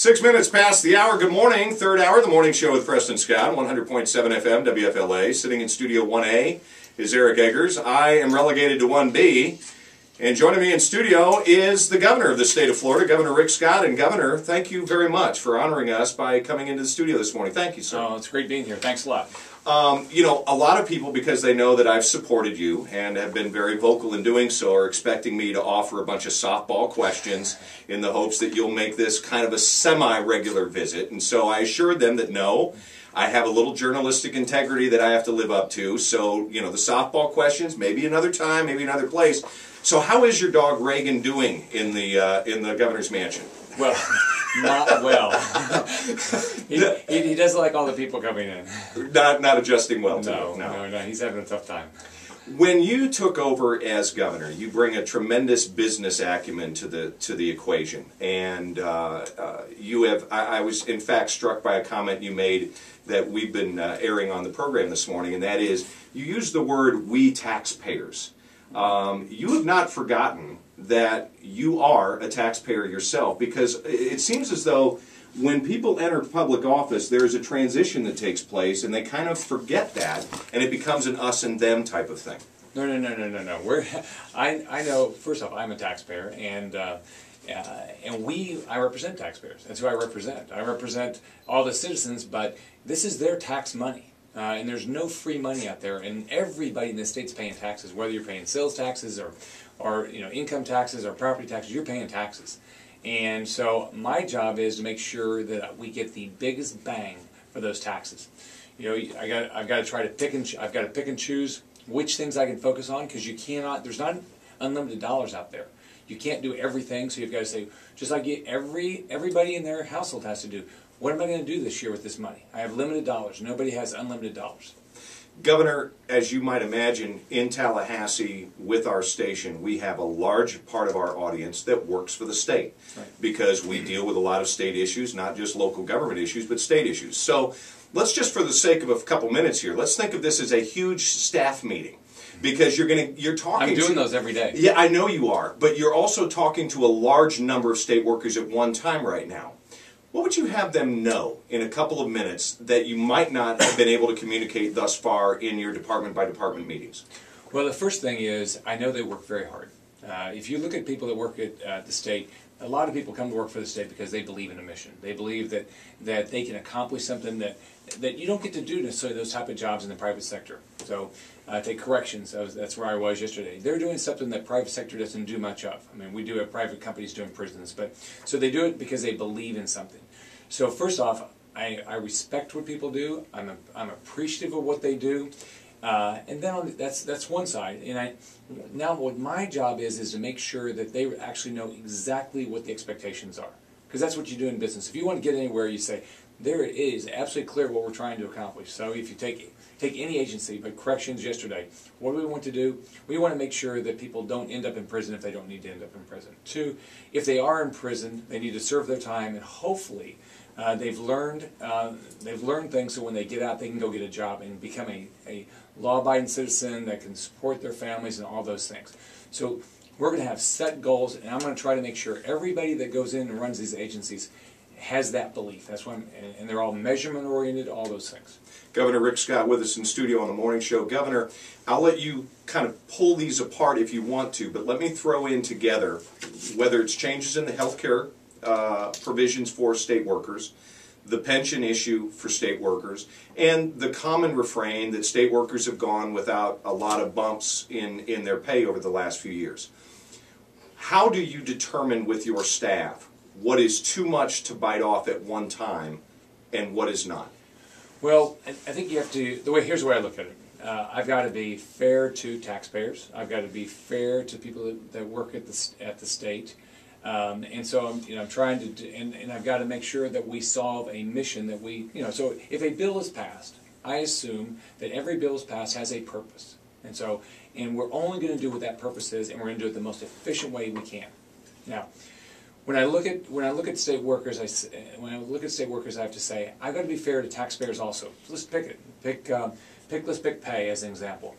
6 minutes past the hour. Good morning. Third hour, the morning show with Preston Scott, 100.7 FM, WFLA. Sitting in Studio 1A is Eric Eggers. I am relegated to 1B. And joining me in studio is the governor of the state of Florida, Governor Rick Scott. And Governor, thank you very much for honoring us by coming into the studio this morning. Thank you, sir. Oh, it's great being here. Thanks a lot. You know, a lot of people, because they know that I've supported you and have been very vocal in doing so, are expecting me to offer a bunch of softball questions in the hopes that you'll make this kind of a semi-regular visit. And so I assured them that no, I have a little journalistic integrity that I have to live up to. So, you know, the softball questions, maybe another time, maybe another place. So how is your dog Reagan doing in the governor's mansion? Well, not well. he doesn't like all the people coming in. Not adjusting well to No, it. no, he's having a tough time. When you took over as governor, you bring a tremendous business acumen to the equation, and you have. I was in fact struck by a comment you made that we've been airing on the program this morning, and that is you used the word "we taxpayers." You have not forgotten that you are a taxpayer yourself, because it seems as though when people enter public office, there's a transition that takes place, and they kind of forget that, and it becomes an us and them type of thing. No. I know. First off, I'm a taxpayer, and I represent taxpayers. That's who I represent. I represent all the citizens, but this is their tax money. And there's no free money out there, and everybody in the state's paying taxes, whether you're paying sales taxes or you know, income taxes or property taxes, you're paying taxes. And so my job is to make sure that we get the biggest bang for those taxes. You know, I've got to pick and choose which things I can focus on, because you cannot. There's not unlimited dollars out there. You can't do everything, so you've got to say, just like everybody in their household has to do. What am I going to do this year with this money? I have limited dollars. Nobody has unlimited dollars. Governor, as you might imagine, in Tallahassee with our station, we have a large part of our audience that works for the state. Right. Because we deal with a lot of state issues, not just local government issues, but state issues. So let's just, for the sake of a couple minutes here, let's think of this as a huge staff meeting. Because you're talking. I'm doing those every day. Yeah, I know you are, but you're also talking to a large number of state workers at one time right now. What would you have them know in a couple of minutes that you might not have been able to communicate thus far in your department-by-department meetings? Well, the first thing is, I know they work very hard. If you look at people that work at the state, a lot of people come to work for the state because they believe in a mission. They believe that they can accomplish something that you don't get to do necessarily those type of jobs in the private sector. So take corrections. That's where I was yesterday. They're doing something that private sector doesn't do much of. I mean, we do have private companies doing prisons, but so they do it because they believe in something. So first off, I respect what people do. I'm appreciative of what they do. And then that's one side. And now what my job is to make sure that they actually know exactly what the expectations are. Because that's what you do in business. If you want to get anywhere, you say, there it is, absolutely clear what we're trying to accomplish. So if you take any agency, but corrections yesterday, what do we want to do? We want to make sure that people don't end up in prison if they don't need to end up in prison. Two, if they are in prison, they need to serve their time, and hopefully they've learned things so when they get out, they can go get a job and become a law-abiding citizen that can support their families and all those things. So we're going to have set goals, and I'm going to try to make sure everybody that goes in and runs these agencies has that belief. That's why, and they're all measurement-oriented, all those things. Governor Rick Scott with us in studio on the morning show. Governor, I'll let you kind of pull these apart if you want to, but let me throw in together whether it's changes in the health care provisions for state workers, the pension issue for state workers, and the common refrain that state workers have gone without a lot of bumps in their pay over the last few years. How do you determine with your staff what is too much to bite off at one time and what is not? Well, I think you have to, here's the way I look at it. I've got to be fair to taxpayers. I've got to be fair to people that work at the state. And so I'm trying to, and I've got to make sure that we solve a mission that we, so if a bill is passed, I assume that every bill is passed has a purpose. And we're only going to do what that purpose is, and we're going to do it the most efficient way we can. Now, when I look at state workers, I have to say I've got to be fair to taxpayers also. So let's let's pick pay as an example.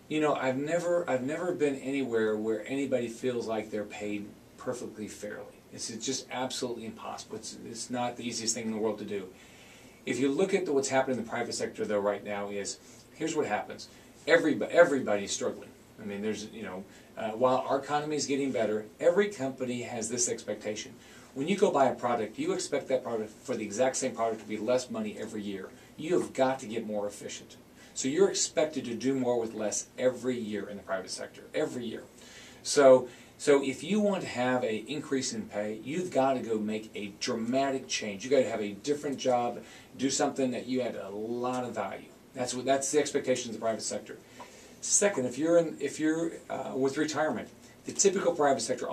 You know, I've never been anywhere where anybody feels like they're paid perfectly fairly. It's just absolutely impossible. It's not the easiest thing in the world to do. If you look at what's happening in the private sector, though, right now here's what happens. Everybody's struggling. I mean, while our economy is getting better, every company has this expectation. When you go buy a product, you expect that product, for the exact same product, to be less money every year. You have got to get more efficient. So you're expected to do more with less every year in the private sector, every year. So if you want to have an increase in pay, you've got to go make a dramatic change. You've got to have a different job, do something that you add a lot of value. That's the expectation of the private sector. Second, if you're with retirement, the typical private sector,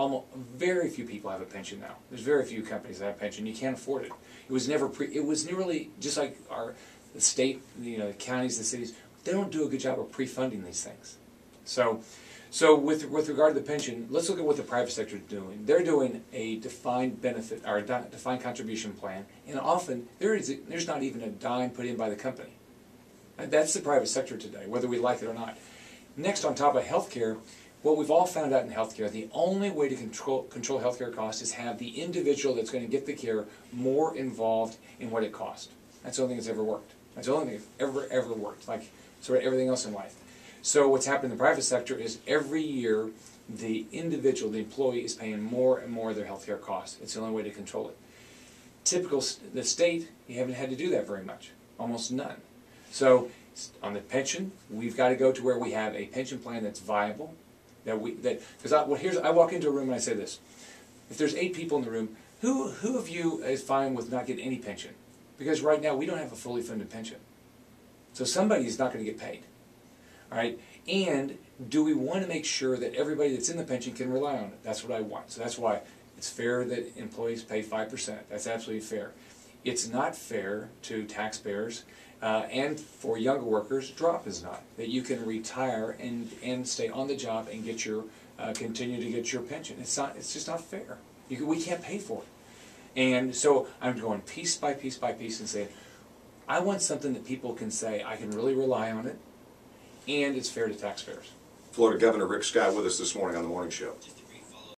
very few people have a pension now. There's very few companies that have a pension. You can't afford it. It was nearly just like the state, the counties, the cities. They don't do a good job of pre-funding these things. So with regard to the pension, let's look at what the private sector is doing. They're doing a defined benefit or a defined contribution plan, and often there's not even a dime put in by the company. And that's the private sector today, whether we like it or not. Next, on top of healthcare, what we've all found out in healthcare, the only way to control healthcare costs is have the individual that's going to get the care more involved in what it costs. That's the only thing that's ever worked. That's the only thing that's ever worked, like sort of everything else in life. So what's happened in the private sector is every year the individual, the employee, is paying more and more of their healthcare costs. It's the only way to control it. The state, you haven't had to do that very much, almost none. So on the pension, we've got to go to where we have a pension plan that's viable. Because I walk into a room and I say this: if there's 8 people in the room, who of you is fine with not getting any pension? Because right now we don't have a fully funded pension, so somebody is not going to get paid. All right, and do we want to make sure that everybody that's in the pension can rely on it? That's what I want. So that's why it's fair that employees pay 5%. That's absolutely fair. It's not fair to taxpayers. And for younger workers, drop is not. That you can retire and stay on the job and get continue to get your pension. It's just not fair. We can't pay for it. And so I'm going piece by piece by piece and saying, I want something that people can say, I can really rely on it, and it's fair to taxpayers. Florida Governor Rick Scott with us this morning on The Morning Show.